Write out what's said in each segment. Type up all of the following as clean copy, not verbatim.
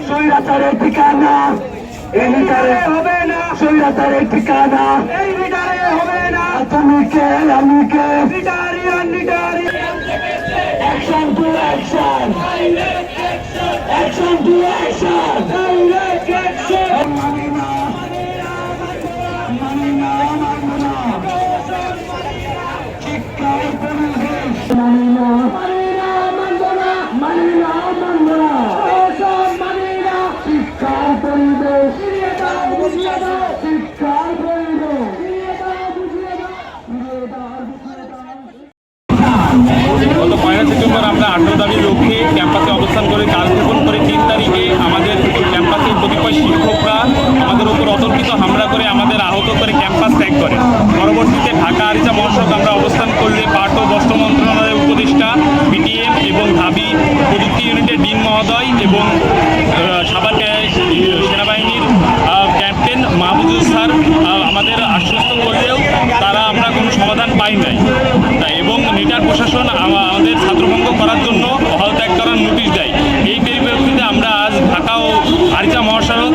স্বৈরাচারের ঠিকানা এই লিডারে হবে না, স্বৈরাচারের ঠিকানা এই লিডারে হবে না। তুমি কে আমি কে, লিডারি আর লিডারি। Action to action, action to action, direct action. মানি না, মানি না, মানব না, চিৎকার পরিবেশ। মানি না, মানি না, মানব না, মানি না, মানব না, মানি না, চিৎকার পরিবেশ। চিৎকার পরিবেশ। গত 1 সেপ্টেম্বর আমরা 18 দাবির লক্ষ্যে ক্যাম্পাসে অবস্থান করে কাজ স্থাপন করে 3 তারিখে আমাদের ক্যাম্পাসের কতিপয় শিক্ষকরা আমাদের উপর অতর্কিত হামলা করে আমাদের আহত করে ক্যাম্পাস ত্যাগ করে। পরবর্তীতে ঢাকা আরিচা মহাসড়ক আমরা অবস্থান করলে পাট ও বস্ত্র মন্ত্রণালয়ের উপদেষ্টা, বিটিএম এবং ঢাবি প্রযুক্তি ইউনিটের ডিন মহোদয় এবং সাভার সেনাবাহিনীর ক্যাপ্টেন মাহবুজুল স্যার আমাদের আশ্বস্ত করলেও তারা আমরা কোনো সমাধান পাই নাই এবং নিটার প্রশাসন আমাদের ছাত্রভঙ্গ করার জন্য হল ত্যাগ করার নোটিশ দেয়। এই পরিপ্রেক্ষিতে আমরা আজ ঢাকা ও আরিচা মহাসড়ক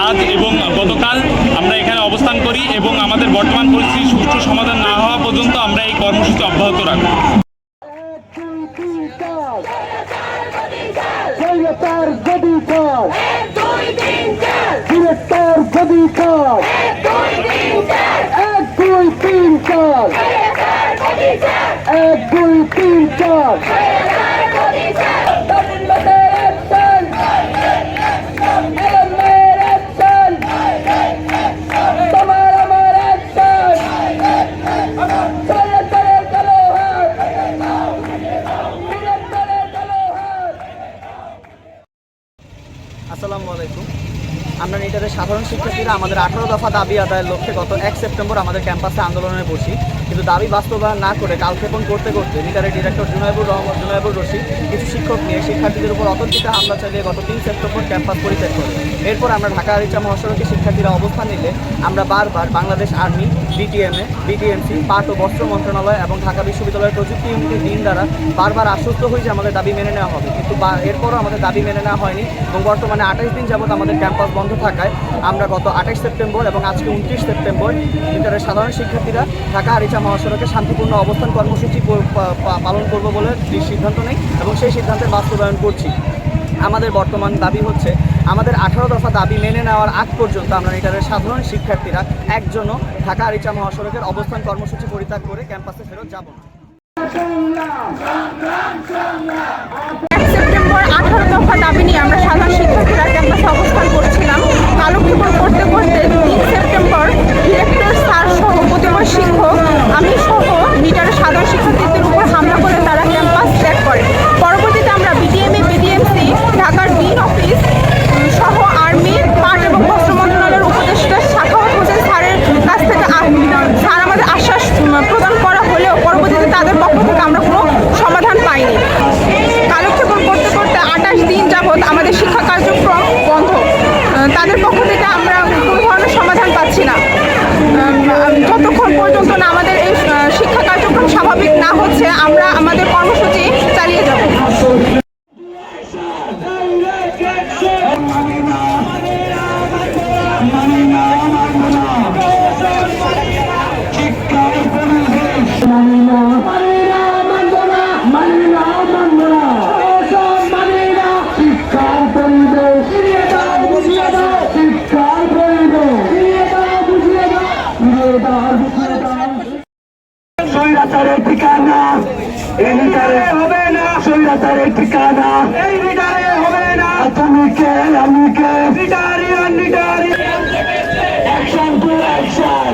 আজ এবং গতকাল আমরা এখানে অবস্থান করি এবং আমাদের বর্তমান পরিস্থিতির সুষ্ঠু সমাধান না হওয়া পর্যন্ত আমরা এই কর্মসূচি অব্যাহত রাখব। আসসালামু আলাইকুম। আমরা নিটারের সাধারণ শিক্ষার্থীরা আমাদের 18 দফা দাবি আদায়ের লক্ষ্যে গত 1 সেপ্টেম্বর আমাদের ক্যাম্পাসে আন্দোলনে বসি, কিন্তু দাবি বাস্তবায়ন না করে কালক্ষেপণ করতে করতে নিটারের ডিরেক্টর জুনায়বুর রশিদ কিছু শিক্ষক নিয়ে শিক্ষার্থীদের উপর অতর্কিত হামলা চালিয়ে গত 3 সেপ্টেম্বর ক্যাম্পাস পরিত্যাগ করে। এরপর আমরা ঢাকা আরিচা মহাসড়কে শিক্ষার্থীরা অবস্থান নিলে আমরা বারবার বাংলাদেশ আর্মি, বিটিএমসি, পাট ও বস্ত্র মন্ত্রণালয় এবং ঢাকা বিশ্ববিদ্যালয়ের প্রযুক্তি ইউনিটের ডিন দ্বারা বারবার আশ্বস্ত হই যে আমাদের দাবি মেনে নেওয়া হবে, কিন্তু এরপরও আমাদের দাবি মেনে নেওয়া হয়নি এবং বর্তমানে 28 দিন যাবৎ আমাদের ক্যাম্পাস বন্ধ থাকায় আমরা গত 28 সেপ্টেম্বর এবং আজকে 29 সেপ্টেম্বর নিটারের সাধারণ শিক্ষার্থীরা ঢাকা আরিচা মহাসড়কে শান্তিপূর্ণ অবস্থান কর্মসূচি পালন করব বলে সিদ্ধান্ত নেই এবং সেই সিদ্ধান্তের বাস্তবায়ন করছি। আমাদের বর্তমান দাবি হচ্ছে আমাদের 18 দফা দাবি মেনে নেওয়ার আগ পর্যন্ত আমরা নিটারের সাধারণ শিক্ষার্থীরা একজনও ঢাকা আরিচা মহাসড়কের অবস্থান কর্মসূচি পরিত্যাগ করে ক্যাম্পাসে ফেরত যাব না। সেপ্টেম্বর 18 দফা দাবি নিয়ে আমরা সাধারণ শিক্ষার্থীরা ক্যাম্পাসে অবস্থান করছিলাম। কালক্ষেপণ করতে করতে 3 সেপ্টেম্বর ডিরেক্টর স্যার সহ কতিপয় শিক্ষক, আমি সহ নিটারের সাধারণ শিক্ষার্থীদের উপর হামলা করে তারা ক্যাম্পাস ত্যাগ করে। পরবর্তীতে আমরা বিটিএমসি, ঢাকার ডিন অফিস সহ আর্মি, পাট এবং বস্ত্র মন্ত্রণালয়ের উপদেষ্টা সাখাওয়াত হোসেন স্যারের কাছ থেকে স্যার আমাদের আশ্বাস প্রদান করা হলেও পরবর্তীতে তাদের পক্ষ থেকে আমরা কোনো সমাধান পাইনি। কালক্ষেপণ করতে করতে 28 দিন যাবৎ আমাদের শিক্ষা কার্যক্রম বন্ধ। তাদের পক্ষ থেকে আমরা কোনো ধরনের সমাধান পাচ্ছি না। যতক্ষণ পর্যন্ত না আমাদের এই শিক্ষা কার্যক্রম স্বাভাবিক না হচ্ছে আমরা আমাদের কর্মসূচি চালিয়ে যাব। স্বৈরাচারের ঠিকানা এই লিডারে হবে না, স্বৈরাচারের ঠিকানা এই লিডারে হবে না। তুমি কে আমি কে, লিডারি আর লিডারি। Action to action.